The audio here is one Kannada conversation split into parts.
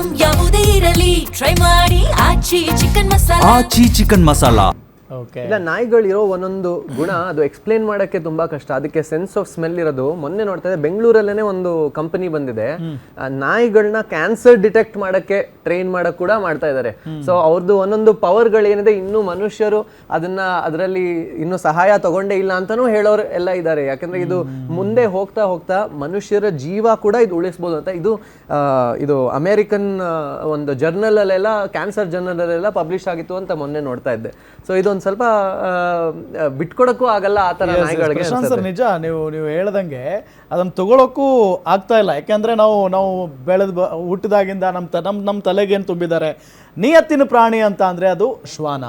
ಐಟಮ್ ಯಾವುದೇ ಇರಲಿ ಟ್ರೈ ಮಾಡಿ ಆಚಿ ಚಿಕನ್ ಮಸಾಲಾ. ಆಚಿ ಚಿಕನ್ ಮಸಾಲಾ. ಇಲ್ಲ, ನಾಯಿಗಳಿರೋ ಒಂದೊಂದು ಗುಣ ಅದು ಎಕ್ಸ್ಪ್ಲೇನ್ ಮಾಡೋಕ್ಕೆ ತುಂಬಾ ಕಷ್ಟ. ಅದಕ್ಕೆ ಸೆನ್ಸ್ ಆಫ್ ಸ್ಮೆಲ್ ಇರೋದು. ಮೊನ್ನೆ ನೋಡ್ತಾ ಇದ್ದೆ, ಬೆಂಗಳೂರಲ್ಲೇನೆ ಒಂದು ಕಂಪನಿ ಬಂದಿದೆ, ನಾಯಿಗಳನ್ನ ಕ್ಯಾನ್ಸರ್ ಡಿಟೆಕ್ಟ್ ಮಾಡಕ್ಕೆ ಟ್ರೈನ್ ಮಾಡಕ್ ಕೂಡ ಮಾಡ್ತಾ ಇದ್ದಾರೆ. ಸೊ ಅವ್ರದ್ದು ಒಂದೊಂದು ಪವರ್ಗಳೇನಿದೆ, ಇನ್ನು ಮನುಷ್ಯರು ಅದರಲ್ಲಿ ಇನ್ನು ಸಹಾಯ ತಗೊಂಡೇ ಇಲ್ಲ ಅಂತಾನೂ ಹೇಳೋರು ಎಲ್ಲ ಇದ್ದಾರೆ. ಯಾಕಂದ್ರೆ ಇದು ಮುಂದೆ ಹೋಗ್ತಾ ಹೋಗ್ತಾ ಮನುಷ್ಯರ ಜೀವ ಕೂಡ ಇದು ಉಳಿಸ್ಬೋದು ಅಂತ ಇದು ಅಮೆರಿಕನ್ ಒಂದು ಜರ್ನಲ್ ಅಲ್ಲೆಲ್ಲ, ಕ್ಯಾನ್ಸರ್ ಜರ್ನಲ್ ಅಲ್ಲೆಲ್ಲ ಪಬ್ಲಿಷ್ ಆಗಿತ್ತು ಅಂತ ಮೊನ್ನೆ ನೋಡ್ತಾ ಇದ್ದೆ. ಸೊ ಇದೊಂದು ಸ್ವಲ್ಪ ಬಿಟ್ಕೊಡಕ್ಕೂ ಆಗಲ್ಲ ಆ ತರ ನಾಯಿಗಳಿಗೆ. ಸರ್ ನಿಜ, ನೀವು ಹೇಳ್ದಂಗೆ ಅದನ್ನ ತಗೊಳಕ್ಕೂ ಆಗ್ತಾ ಇಲ್ಲ. ಯಾಕೆಂದ್ರೆ ನಾವು ಹುಟ್ಟಿದಾಗಿಂದ ನಮ್ಮ ತಲೆಗೆ ಏನು ತುಂಬಿದ್ದಾರೆ, ನಿಯತ್ತಿನ ಪ್ರಾಣಿ ಅಂತ ಅಂದ್ರೆ ಅದು ಶ್ವಾನ.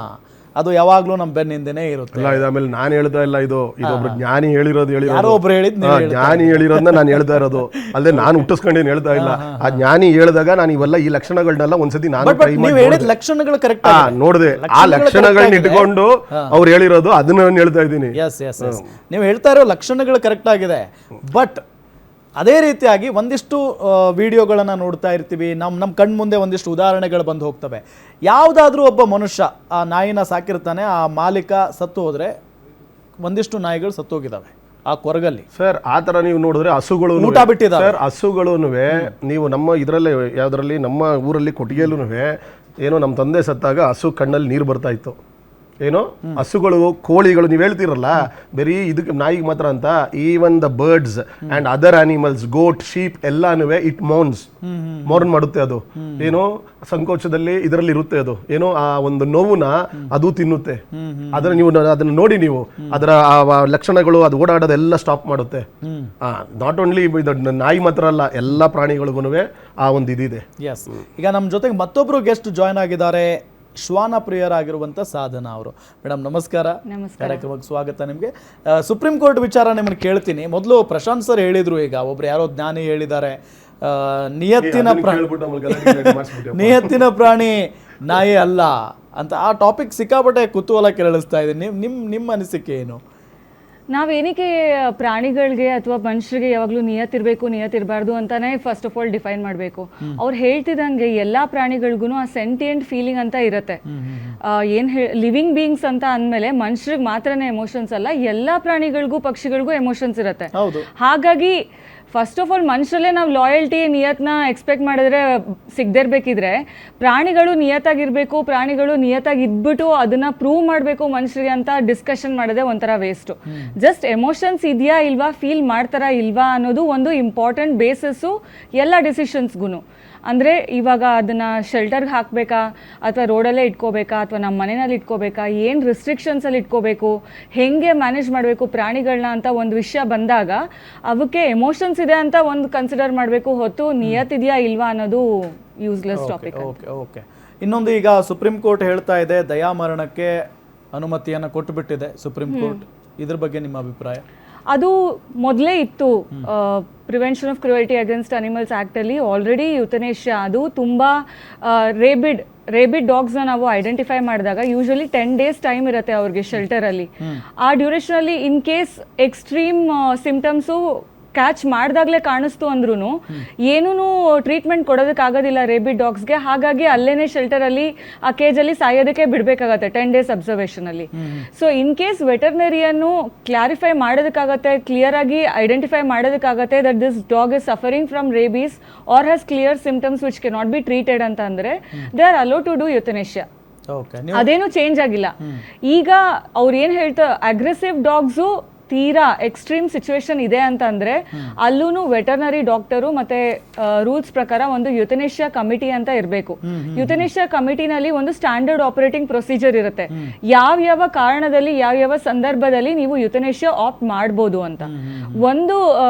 ಅದು ಯಾವಾಗ್ಲೂ ನಮ್ಮ ಬೆನ್ನಿಂದನೇ ಇರುತ್ತೆ. ಆಮೇಲೆ ನಾನು ಹೇಳ್ತಾ ಇಲ್ಲ, ಇದೊಬ್ರು ಜ್ಞಾನಿ ಹೇಳಿರೋದು ಯಾರೋ ಒಬ್ರು ಜ್ಞಾನಿ ಹೇಳಿರೋದನ್ನ ನಾನು ಹೇಳ್ತಾ ಇರೋದು ಅಲ್ಲದೆ ನಾನು ಹುಟ್ಟಿಸ್ಕೊಂಡೇನು ಹೇಳ್ತಾ ಇಲ್ಲ. ಆ ಜ್ಞಾನಿ ಹೇಳಿದಾಗ ನಾನು ಇವೆಲ್ಲ ಈ ಲಕ್ಷಣಗಳನ್ನೆಲ್ಲ ಒಂದ್ಸತಿ ನಾನು ಲಕ್ಷಣಗಳು ಕರೆಕ್ಟ್ ನೋಡಿದೆ. ಆ ಲಕ್ಷಣಗಳನ್ನ ಇಟ್ಕೊಂಡು ಅವ್ರು ಹೇಳಿರೋದು ಅದನ್ನ ನಾನು ಹೇಳ್ತಾ ಇದ್ದೀನಿ. ನೀವು ಹೇಳ್ತಾ ಇರೋ ಲಕ್ಷಣಗಳು ಕರೆಕ್ಟ್ ಆಗಿದೆ. ಬಟ್ ಅದೇ ರೀತಿಯಾಗಿ ಒಂದಿಷ್ಟು ವಿಡಿಯೋಗಳನ್ನು ನೋಡ್ತಾ ಇರ್ತೀವಿ, ನಮ್ಮ ಕಣ್ಣು ಮುಂದೆ ಒಂದಿಷ್ಟು ಉದಾಹರಣೆಗಳು ಬಂದು ಹೋಗ್ತವೆ. ಯಾವುದಾದ್ರೂ ಒಬ್ಬ ಮನುಷ್ಯ ಆ ನಾಯಿನ ಸಾಕಿರ್ತಾನೆ, ಆ ಮಾಲೀಕ ಸತ್ತು ಹೋದ್ರೆ ಒಂದಿಷ್ಟು ನಾಯಿಗಳು ಸತ್ತೋಗಿದ್ದಾವೆ ಆ ಕೊರಗಲ್ಲಿ. ಸರ್ ಆ ಥರ ನೀವು ನೋಡಿದ್ರೆ ಹಸುಗಳು ಊಟ ಬಿಟ್ಟಿದ್ದಾವೆ. ಸರ್ ಹಸುಗಳೂ ನೀವು ನಮ್ಮ ಇದರಲ್ಲೇ ಯಾವುದರಲ್ಲಿ ನಮ್ಮ ಊರಲ್ಲಿ ಕೊಟ್ಟಿಗೆಯಲ್ಲೂ ಏನೋ ನಮ್ಮ ತಂದೆ ಸತ್ತಾಗ ಹಸು ಕಣ್ಣಲ್ಲಿ ನೀರು ಬರ್ತಾ ಇತ್ತು. ಏನೋ ಹಸುಗಳು, ಕೋಳಿಗಳು, ನೀವು ಹೇಳ್ತಿರಲ್ಲ ಬರೀ ಇದಕ್ಕೆ ನಾಯಿಗೆ ಮಾತ್ರ ಅಂತ, even the birds and other animals, goat, sheep ಎಲ್ಲಾನು ಇಟ್ ಮೌರ್ನ್ ಮಾಡುತ್ತೆ. ಅದು ಏನೋ ಸಂಕೋಚದಲ್ಲಿ ಇದರಲ್ಲಿ ಇರುತ್ತೆ. ಅದು ಏನೋ ಆ ಒಂದು ನೋವುನ ಅದು ತಿನ್ನುತ್ತೆ. ಅದನ್ನ ನೋಡಿ ನೀವು ಅದರ ಲಕ್ಷಣಗಳು, ಅದು ಓಡಾಡೋದೆಲ್ಲ ಸ್ಟಾಪ್ ಮಾಡುತ್ತೆ. ನಾಟ್ ಓನ್ಲಿ ನಾಯಿ ಮಾತ್ರ ಅಲ್ಲ, ಎಲ್ಲ ಪ್ರಾಣಿಗಳಿಗೂ ಆ ಒಂದು ಇದಿದೆ. ಈಗ ನಮ್ಮ ಜೊತೆಗೆ ಮತ್ತೊಬ್ರು ಗೆಸ್ಟ್ ಜಾಯ್ನ್ ಆಗಿದ್ದಾರೆ, ಶ್ವಾನ ಪ್ರಿಯರಾಗಿರುವಂಥ ಸಾಧನಾ ಅವರು. ಮೇಡಮ್ ನಮಸ್ಕಾರ, ಕಾರ್ಯಕ್ರಮಕ್ಕೆ ಸ್ವಾಗತ ನಿಮಗೆ. ಸುಪ್ರೀಂ ಕೋರ್ಟ್ ವಿಚಾರ ನಿಮ್ಮನ್ನು ಕೇಳ್ತೀನಿ. ಮೊದಲು ಪ್ರಶಾಂತ್ ಸರ್ ಹೇಳಿದ್ರು, ಈಗ ಒಬ್ರು ಯಾರೋ ಜ್ಞಾನಿ ಹೇಳಿದ್ದಾರೆ, ನಿಯತ್ತಿನ ಪ್ರಾಣಿ ನಾಯಿ ಅಲ್ಲ ಅಂತ. ಆ ಟಾಪಿಕ್ ಸಿಕ್ಕಾಪಟ್ಟೆ ಕುತೂಹಲ ಕೆರಳಿಸ್ತಾ ಇದೆ. ನಿಮ್ಮ ಅನಿಸಿಕೆ ಏನು? ನಾವೇನಕ್ಕೆ ಪ್ರಾಣಿಗಳಿಗೆ ಅಥವಾ ಮನುಷ್ಯರಿಗೆ ಯಾವಾಗಲೂ ನಿಯತ್ತಿರಬಾರ್ದು ಅಂತಾನೆ ಫಸ್ಟ್ ಆಫ್ ಆಲ್ ಡಿಫೈನ್ ಮಾಡಬೇಕು. ಅವ್ರು ಹೇಳ್ತಿದ್ದಂಗೆ ಎಲ್ಲ ಪ್ರಾಣಿಗಳಿಗೂ ಆ ಸೆಂಟಿಯೆಂಟ್ ಫೀಲಿಂಗ್ ಅಂತ ಇರುತ್ತೆ. ಲಿವಿಂಗ್ ಬೀಯಿಂಗ್ಸ್ ಅಂತ ಅಂದಮೇಲೆ ಮನುಷ್ಯರಿಗೆ ಮಾತ್ರನೇ ಎಮೋಷನ್ಸ್ ಅಲ್ಲ, ಎಲ್ಲ ಪ್ರಾಣಿಗಳಿಗೂ ಪಕ್ಷಿಗಳಿಗೂ ಎಮೋಷನ್ಸ್ ಇರುತ್ತೆ. ಹಾಗಾಗಿ ಫಸ್ಟ್ ಆಫ್ ಆಲ್ ಮನುಷ್ಯರಲ್ಲೇ ನಾವು ಲಾಯಲ್ಟಿ, ನಿಯತ್ನ ಎಕ್ಸ್ಪೆಕ್ಟ್ ಮಾಡಿದ್ರೆ ಸಿಗದೇ ಇರಬೇಕಿದ್ರೆ ಪ್ರಾಣಿಗಳು ನಿಯತ್ತಾಗಿರಬೇಕು, ಪ್ರಾಣಿಗಳು ನಿಯತ್ತಾಗಿ ಇದ್ಬಿಟ್ಟು ಅದನ್ನ ಪ್ರೂವ್ ಮಾಡಬೇಕು ಮನುಷ್ಯರಿಗೆ ಅಂತ ಡಿಸ್ಕಷನ್ ಮಾಡೋದೇ ಒಂಥರ ವೇಸ್ಟು. ಜಸ್ಟ್ ಎಮೋಷನ್ಸ್ ಇದೆಯಾ ಇಲ್ವಾ, ಫೀಲ್ ಮಾಡ್ತಾರಾ ಇಲ್ವಾ ಅನ್ನೋದು ಒಂದು ಇಂಪಾರ್ಟೆಂಟ್ ಬೇಸಿಸ್ಸು ಎಲ್ಲ ಡಿಸಿಷನ್ಸ್ಗೂ. ಅಂದರೆ ಇವಾಗ ಅದನ್ನು ಶೆಲ್ಟರ್ಗೆ ಹಾಕಬೇಕಾ ಅಥವಾ ರೋಡಲ್ಲೇ ಇಟ್ಕೋಬೇಕಾ ಅಥವಾ ನಮ್ಮ ಮನೆಯಲ್ಲಿ ಇಟ್ಕೋಬೇಕಾ, ಏನು ರಿಸ್ಟ್ರಿಕ್ಷನ್ಸಲ್ಲಿ ಇಟ್ಕೋಬೇಕು, ಹೇಗೆ ಮ್ಯಾನೇಜ್ ಮಾಡಬೇಕು ಪ್ರಾಣಿಗಳನ್ನ ಅಂತ ಒಂದು ವಿಷಯ ಬಂದಾಗ ಅವಕ್ಕೆ ಎಮೋಷನ್ಸ್ ಇದೆ ಅಂತ ಒಂದು ಕನ್ಸಿಡರ್ ಮಾಡಬೇಕು ಹೊತ್ತು ನಿಯತ್ತಿದೆಯಾ ಇಲ್ವಾ ಅನ್ನೋದು ಯೂಸ್ಲೆಸ್ ಟಾಪಿಕ್. ಓಕೆ. ಇನ್ನೊಂದು, ಈಗ ಸುಪ್ರೀಂ ಕೋರ್ಟ್ ಹೇಳ್ತಾ ಇದೆ ದಯಾಮರಣಕ್ಕೆ ಅನುಮತಿಯನ್ನು ಕೊಟ್ಟುಬಿಟ್ಟಿದೆ ಸುಪ್ರೀಂ ಕೋರ್ಟ್. ಇದ್ರ ಬಗ್ಗೆ ನಿಮ್ಮ ಅಭಿಪ್ರಾಯ? ಅದು ಮೊದಲೇ ಇತ್ತು. Prevention of cruelty against animals actually already euthanasia, ಅದು ತುಂಬ ರೇಬಿಡ್ ಡಾಗ್ಸ್ನ ನಾವು ಐಡೆಂಟಿಫೈ ಮಾಡಿದಾಗ ಯೂಶಲಿ 10 days ಟೈಮ್ ಇರುತ್ತೆ ಅವ್ರಿಗೆ ಶೆಲ್ಟರಲ್ಲಿ. ಆ ಡ್ಯೂರೇಷನಲ್ಲಿ in case extreme symptoms catch ಮಾಡಿದಾಗಲೇ ಕಾಣಿಸ್ತು ಅಂದ್ರೂ ಏನೂ ಟ್ರೀಟ್ಮೆಂಟ್ ಕೊಡೋದಕ್ಕಾಗೋದಿಲ್ಲ ರೇಬಿಡ್ ಡಾಗ್ಸ್ಗೆ. ಹಾಗಾಗಿ ಅಲ್ಲೇನೇ ಶೆಲ್ಟರಲ್ಲಿ ಆ ಕೇಜಲ್ಲಿ ಸಾಯೋದಕ್ಕೆ ಬಿಡಬೇಕಾಗತ್ತೆ 10 days ಅಬ್ಸರ್ವೇಷನಲ್ಲಿ. ಸೊ ಇನ್ ಕೇಸ್ ವೆಟರ್ನರಿಯನ್ನು ಕ್ಲಾರಿಫೈ ಮಾಡೋದಕ್ಕಾಗತ್ತೆ, ಕ್ಲಿಯರ್ ಆಗಿ ಐಡೆಂಟಿಫೈ ಮಾಡೋದಕ್ಕಾಗತ್ತೆ that this dog is suffering from rabies or has clear symptoms which can not be treated ಅಂತ ಅಂದರೆ they are allow to do euthanasia. ಅದೇನು ಚೇಂಜ್ ಆಗಿಲ್ಲ. ಈಗ ಅವ್ರು ಏನು ಹೇಳ್ತಾರೆ, ಅಗ್ರೆಸಿವ್ ಡಾಗ್ಸು ತೀರಾ ಎಕ್ಸ್ಟ್ರೀಮ್ ಸಿಚುವೇಶನ್ ಇದೆ ಅಂತಂದ್ರೆ ಅಲ್ಲೂ ವೆಟರ್ನರಿ ಡಾಕ್ಟರು ಮತ್ತೆ ರೂಲ್ಸ್ ಪ್ರಕಾರ ಒಂದು ಯುಥನೇಷಿಯಾ ಕಮಿಟಿ ಅಂತ ಇರಬೇಕು. ಯುಥನೇಷಿಯಾ ಕಮಿಟಿನಲ್ಲಿ ಒಂದು ಸ್ಟ್ಯಾಂಡರ್ಡ್ ಆಪರೇಟಿಂಗ್ ಪ್ರೊಸೀಜರ್ ಇರುತ್ತೆ, ಯಾವ ಕಾರಣದಲ್ಲಿ ಯಾವ ಸಂದರ್ಭದಲ್ಲಿ ನೀವು ಯುಥನೇಷಿಯಾ ಆಪ್ಟ್ ಮಾಡ್ಬೋದು ಅಂತ. ಒಂದು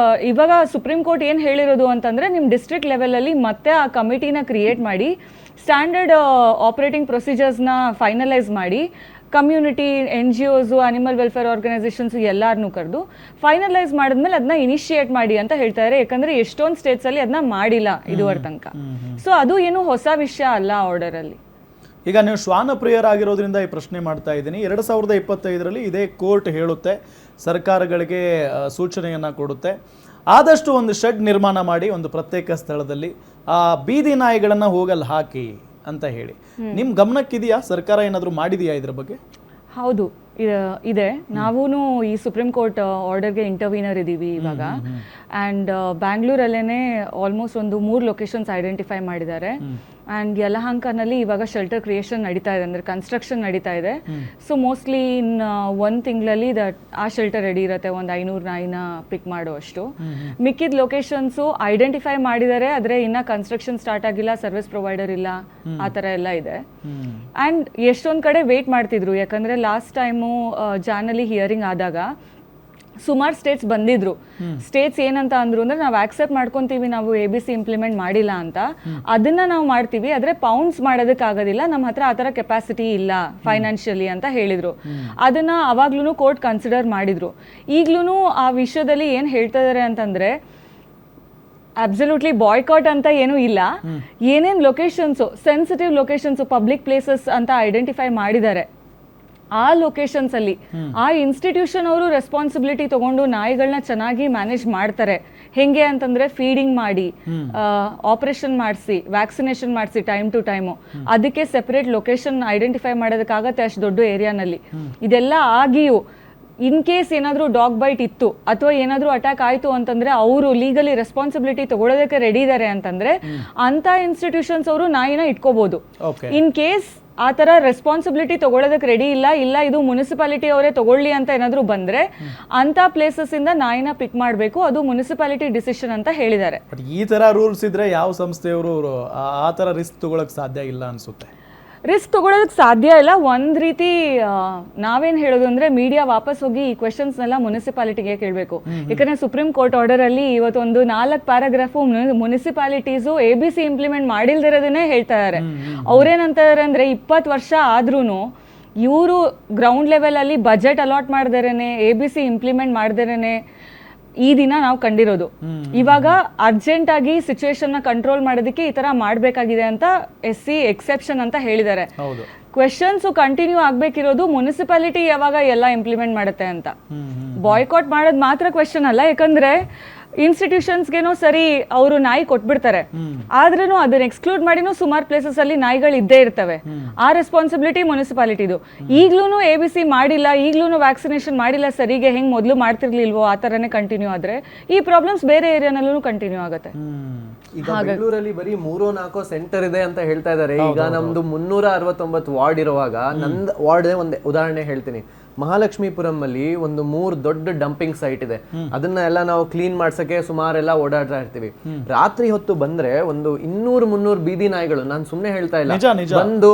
ಇವಾಗ ಸುಪ್ರೀಂ ಕೋರ್ಟ್ ಏನ್ ಹೇಳಿರೋದು ಅಂತಂದ್ರೆ ನಿಮ್ ಡಿಸ್ಟ್ರಿಕ್ಟ್ ಲೆವೆಲ್ ಅಲ್ಲಿ ಮತ್ತೆ ಆ ಕಮಿಟಿನ ಕ್ರಿಯೇಟ್ ಮಾಡಿ ಸ್ಟ್ಯಾಂಡರ್ಡ್ ಆಪರೇಟಿಂಗ್ ಪ್ರೊಸೀಜರ್ಸ್ನ ಫೈನಲೈಸ್ ಮಾಡಿ community, NGOs, animal welfare organisations ಎಲ್ಲರನ್ನೂ ಕರೆದು ಫೈನಲೈಸ್ ಮಾಡಿದ್ಮೇಲೆ ಅದನ್ನ ಇನಿಷಿಯೇಟ್ ಮಾಡಿ ಅಂತ ಹೇಳ್ತಾರೆ. ಯಾಕಂದ್ರೆ ಎಷ್ಟೊಂದು ಸ್ಟೇಟ್ಸಲ್ಲಿ ಅದನ್ನ ಮಾಡಿಲ್ಲ ಇದುವರೆ ತನಕ. ಸೊ ಅದು ಏನು ಹೊಸ ವಿಷಯ ಅಲ್ಲ ಆರ್ಡರಲ್ಲಿ. ಈಗ ನೀವು ಶ್ವಾನ ಪ್ರಿಯರಾಗಿರೋದ್ರಿಂದ ಈ ಪ್ರಶ್ನೆ ಮಾಡ್ತಾ ಇದ್ದೀನಿ. 2025ರಲ್ಲಿ ಇದೇ ಕೋರ್ಟ್ ಹೇಳುತ್ತೆ, ಸರ್ಕಾರಗಳಿಗೆ ಸೂಚನೆಯನ್ನು ಕೊಡುತ್ತೆ, ಆದಷ್ಟು ಒಂದು ಶೆಡ್ ನಿರ್ಮಾಣ ಮಾಡಿ ಒಂದು ಪ್ರತ್ಯೇಕ ಸ್ಥಳದಲ್ಲಿ ಆ ಬೀದಿ ನಾಯಿಗಳನ್ನ ಹೋಗಲ್ಲಿ ಹಾಕಿ ಅಂತ ಹೇಳಿ ನಿಮ್ ಗಮನಕ್ಕಿದೆಯಾ? ಸರ್ಕಾರ ಏನಾದರೂ ಮಾಡಿದೆಯಾ ಇದ್ರ ಬಗ್ಗೆ? ಹೌದು ಇದೆ. ನಾವೂ ಈ ಸುಪ್ರೀಂ ಕೋರ್ಟ್ ಆರ್ಡರ್ಗೆ ಇಂಟರ್ವ್ಯೂನರ್ ಇದ್ದೀವಿ ಇವಾಗ. ಆ್ಯಂಡ್ ಬ್ಯಾಂಗ್ಳೂರಲ್ಲೇ ಆಲ್ಮೋಸ್ಟ್ ಒಂದು 3 ಲೊಕೇಶನ್ಸ್ ಐಡೆಂಟಿಫೈ ಮಾಡಿದ್ದಾರೆ. ಆ್ಯಂಡ್ ಯಲಹಂಕನಲ್ಲಿ ಇವಾಗ ಶೆಲ್ಟರ್ ಕ್ರಿಯೇಷನ್ ನಡೀತಾ ಇದೆ, ಅಂದರೆ ಕನ್ಸ್ಟ್ರಕ್ಷನ್ ನಡೀತಾ ಇದೆ. ಸೊ ಮೋಸ್ಟ್ಲಿ ಇನ್ 1 ತಿಂಗಳಲ್ಲಿ ಆ ಶೆಲ್ಟರ್ ರೆಡಿ ಇರುತ್ತೆ, ಒಂದು 500 ನಾಯಿನ ಪಿಕ್ ಮಾಡುವಷ್ಟು. ಮಿಕ್ಕಿದ ಲೊಕೇಶನ್ಸು ಐಡೆಂಟಿಫೈ ಮಾಡಿದ್ದಾರೆ, ಆದರೆ ಇನ್ನು ಕನ್ಸ್ಟ್ರಕ್ಷನ್ ಸ್ಟಾರ್ಟ್ ಆಗಿಲ್ಲ, ಸರ್ವಿಸ್ ಪ್ರೊವೈಡರ್ ಇಲ್ಲ, ಆ ಥರ ಎಲ್ಲ ಇದೆ. ಆ್ಯಂಡ್ ಎಷ್ಟೊಂದು ಕಡೆ ವೇಟ್ ಮಾಡ್ತಿದ್ರು, ಯಾಕಂದರೆ ಲಾಸ್ಟ್ ಟೈಮು ಜಾನಲ್ಲಿ ಹಿಯರಿಂಗ್ ಆದಾಗ ಸುಮಾರು ಸ್ಟೇಟ್ಸ್ ಬಂದಿದ್ರು. ಸ್ಟೇಟ್ಸ್ ಏನಂತ ಅಂದ್ರು ಅಂದ್ರೆ ನಾವು ಆಕ್ಸೆಪ್ಟ್ ಮಾಡ್ಕೊಂತೀವಿ, ನಾವು ABC ಇಂಪ್ಲಿಮೆಂಟ್ ಮಾಡಿಲ್ಲ ಅಂತ, ಅದನ್ನ ನಾವು ಮಾಡ್ತೀವಿ, ಆದ್ರೆ ಪೌಂಡ್ಸ್ ಮಾಡೋದಕ್ಕಾಗೋದಿಲ್ಲ, ನಮ್ಮ ಹತ್ರ ಆ ಥರ ಕೆಪಾಸಿಟಿ ಇಲ್ಲ ಫೈನಾನ್ಷಿಯಲಿ ಅಂತ ಹೇಳಿದ್ರು. ಅದನ್ನ ಅವಾಗ್ಲೂ ಕೋರ್ಟ್ ಕನ್ಸಿಡರ್ ಮಾಡಿದ್ರು. ಈಗ್ಲೂ ಆ ವಿಷಯದಲ್ಲಿ ಏನು ಹೇಳ್ತಾ ಇದಾರೆ ಅಂತಂದ್ರೆ, ಅಬ್ಸಲ್ಯೂಟ್ಲಿ ಬಾಯ್ಕಾಟ್ ಅಂತ ಏನೂ ಇಲ್ಲ. ಏನೇನು locations, sensitive locations, public places ಅಂತ ಐಡೆಂಟಿಫೈ ಮಾಡಿದ್ದಾರೆ, ಆ ಲೊಕೇಶನ್ಸ್ ಅಲ್ಲಿ ಆ ಇನ್ಸ್ಟಿಟ್ಯೂಷನ್ ಅವರು ರೆಸ್ಪಾನ್ಸಿಬಿಲಿಟಿ ತಗೊಂಡು ನಾಯಿಗಳನ್ನ ಚೆನ್ನಾಗಿ ಮ್ಯಾನೇಜ್ ಮಾಡ್ತಾರೆ. ಹೆಂಗೆ ಅಂತಂದ್ರೆ ಫೀಡಿಂಗ್ ಮಾಡಿ, ಆಪರೇಷನ್ ಮಾಡಿಸಿ, ವ್ಯಾಕ್ಸಿನೇಷನ್ ಮಾಡಿಸಿ ಟೈಮ್ ಟು ಟೈಮು, ಅದಕ್ಕೆ ಸೆಪರೇಟ್ ಲೊಕೇಶನ್ ಐಡೆಂಟಿಫೈ ಮಾಡೋದಕ್ಕಾಗತ್ತೆ ಅಷ್ಟು ದೊಡ್ಡ ಏರಿಯಾನಲ್ಲಿ. ಇದೆಲ್ಲ ಆಗಿಯೂ ಇನ್ ಕೇಸ್ ಏನಾದರೂ ಡಾಗ್ ಬೈಟ್ ಇತ್ತು ಅಥವಾ ಏನಾದರೂ ಅಟ್ಯಾಕ್ ಆಯಿತು ಅಂತಂದ್ರೆ ಅವರು ಲೀಗಲಿ ರೆಸ್ಪಾನ್ಸಿಬಿಲಿಟಿ ತಗೊಳ್ಳೋದಕ್ಕೆ ರೆಡಿ ಇದ್ದಾರೆ ಅಂತಂದ್ರೆ ಅಂತ ಇನ್ಸ್ಟಿಟ್ಯೂಷನ್ಸ್ ಅವರು ನಾಯಿನ ಇಟ್ಕೋಬಹುದು. ಇನ್ ಕೇಸ್ ಆ ಥರ ರೆಸ್ಪಾನ್ಸಿಬಿಲಿಟಿ ತಗೊಳ್ಳೋದಕ್ಕೆ ರೆಡಿ ಇಲ್ಲ, ಇದು ಮುನ್ಸಿಪಾಲಿಟಿ ಅವರೇ ತಗೊಳ್ಳಿ ಅಂತ ಏನಾದರೂ ಬಂದರೆ ಅಂಥ ಪ್ಲೇಸಸ್ಸಿಂದ ನಾಯಿನ ಪಿಕ್ ಮಾಡಬೇಕು, ಅದು ಮುನ್ಸಿಪಾಲಿಟಿ ಡಿಸಿಷನ್ ಅಂತ ಹೇಳಿದ್ದಾರೆ. ಬಟ್ ಈ ಥರ ರೂಲ್ಸ್ ಇದ್ರೆ ಯಾವ ಸಂಸ್ಥೆಯವರು ಆ ಥರ ರಿಸ್ಕ್ ತಗೊಳಕ್ಕೆ ಸಾಧ್ಯ ಇಲ್ಲ ಅನಿಸುತ್ತೆ. ರಿಸ್ಕ್ ತಗೊಳ್ಳೋದಕ್ಕೆ ಸಾಧ್ಯ ಇಲ್ಲ. ಒಂದು ರೀತಿ ನಾವೇನು ಹೇಳೋದು ಅಂದರೆ, ಮೀಡಿಯಾ ವಾಪಸ್ ಹೋಗಿ ಈ ಕ್ವೆಶನ್ಸ್ನೆಲ್ಲ ಮುನ್ಸಿಪಾಲಿಟಿಗೆ ಕೇಳಬೇಕು. ಯಾಕಂದರೆ ಸುಪ್ರೀಂ ಕೋರ್ಟ್ ಆರ್ಡರಲ್ಲಿ ಇವತ್ತೊಂದು 4 ಪ್ಯಾರಾಗ್ರಾಫು ಮುನ್ಸಿಪಾಲಿಟೀಸು ABC ಇಂಪ್ಲಿಮೆಂಟ್ ಮಾಡಿಲ್ದಿರೋದನ್ನೇ ಹೇಳ್ತಾ ಇದ್ದಾರೆ. ಅವ್ರೇನಂತಾರೆ ಅಂದರೆ 20 ವರ್ಷ ಆದ್ರೂ ಇವರು ಗ್ರೌಂಡ್ ಲೆವೆಲಲ್ಲಿ ಬಜೆಟ್ ಅಲಾಟ್ ಮಾಡ್ದೇನೆ, ABC ಇಂಪ್ಲಿಮೆಂಟ್ ಮಾಡ್ದೇನೆ ಈ ದಿನ ನಾವು ಕಂಡಿರೋದು. ಇವಾಗ ಅರ್ಜೆಂಟ್ ಆಗಿ ಸಿಚುವೇಶನ್ ನ ಕಂಟ್ರೋಲ್ ಮಾಡೋದಕ್ಕೆ ಈ ತರ ಮಾಡಬೇಕಾಗಿದೆ ಅಂತ SC ಎಕ್ಸೆಪ್ಷನ್ ಅಂತ ಹೇಳಿದ್ದಾರೆ. ಕ್ವೆಶನ್ಸ್ ಕಂಟಿನ್ಯೂ ಆಗ್ಬೇಕಿರೋದು ಮುನ್ಸಿಪಾಲಿಟಿ ಯಾವಾಗ ಎಲ್ಲ ಇಂಪ್ಲಿಮೆಂಟ್ ಮಾಡುತ್ತೆ ಅಂತ. ಬಾಯ್ಕಾಟ್ ಮಾಡೋದು ಮಾತ್ರ ಕ್ವೆಶನ್ ಅಲ್ಲ, ಯಾಕಂದ್ರೆ ಇನ್ಸ್ಟಿಟ್ಯೂಷನ್ಸ್ಗೇನೋ ಸರಿ ಅವರು ನಾಯಿ ಕೊಟ್ಬಿಡ್ತಾರೆ, ಆದ್ರೂ ಅದನ್ನ ಎಕ್ಸ್ಕ್ಲೂಡ್ ಮಾಡಿನೂ ಸುಮಾರು ಪ್ಲೇಸಸ್ ಅಲ್ಲಿ ನಾಯಿಗಳು ಇದ್ದೇ ಇರ್ತವೆ. ಆ ರೆಸ್ಪಾನ್ಸಿಬಿಲಿಟಿ ಮುನ್ಸಿಪಾಲಿಟಿದು. ಈಗ್ಲೂ ABC ಮಾಡಿಲ್ಲ, ಈಗ್ಲೂ ವ್ಯಾಕ್ಸಿನೇಷನ್ ಮಾಡಿಲ್ಲ ಸರಿಗೆ, ಹೆಂಗ್ ಮೊದಲು ಮಾಡ್ತಿರ್ಲಿಲ್ವೋ ಆ ತರನೇ ಕಂಟಿನ್ಯೂ ಆದ್ರೆ ಈ ಪ್ರಾಬ್ಲಮ್ಸ್ ಬೇರೆ ಏರಿಯಾನಲ್ಲೂ ಕಂಟಿನ್ಯೂ ಆಗುತ್ತೆ. ಈಗ ಬೆಂಗಳೂರಲ್ಲಿ ಬರೀ 3-4 ಸೆಂಟರ್ ಇದೆ ಅಂತ ಹೇಳ್ತಾ ಇದ್ದಾರೆ. ಈಗ ನಮ್ದು 369 ವಾರ್ಡ್ ಇರುವಾಗ ನಂದ್ ವಾರ್ಡ್ ಒಂದು ಉದಾಹರಣೆ ಹೇಳ್ತೀನಿ. ಮಹಾಲಕ್ಷ್ಮೀಪುರಂ ಅಲ್ಲಿ ಒಂದು 3 ದೊಡ್ಡ ಡಂಪಿಂಗ್ ಸೈಟ್ ಇದೆ. ಅದನ್ನ ಎಲ್ಲ ನಾವು ಕ್ಲೀನ್ ಮಾಡ್ಸಕ್ಕೆ ಸುಮಾರೆಲ್ಲ ಓಡಾಡ್ತಾ ಇರ್ತೀವಿ. ರಾತ್ರಿ ಹೊತ್ತು ಬಂದ್ರೆ ಒಂದು 200-300 ಬೀದಿ ನಾಯಿಗಳು, ನಾನು ಸುಮ್ನೆ ಹೇಳ್ತಾ ಇಲ್ಲ, ಬಂದು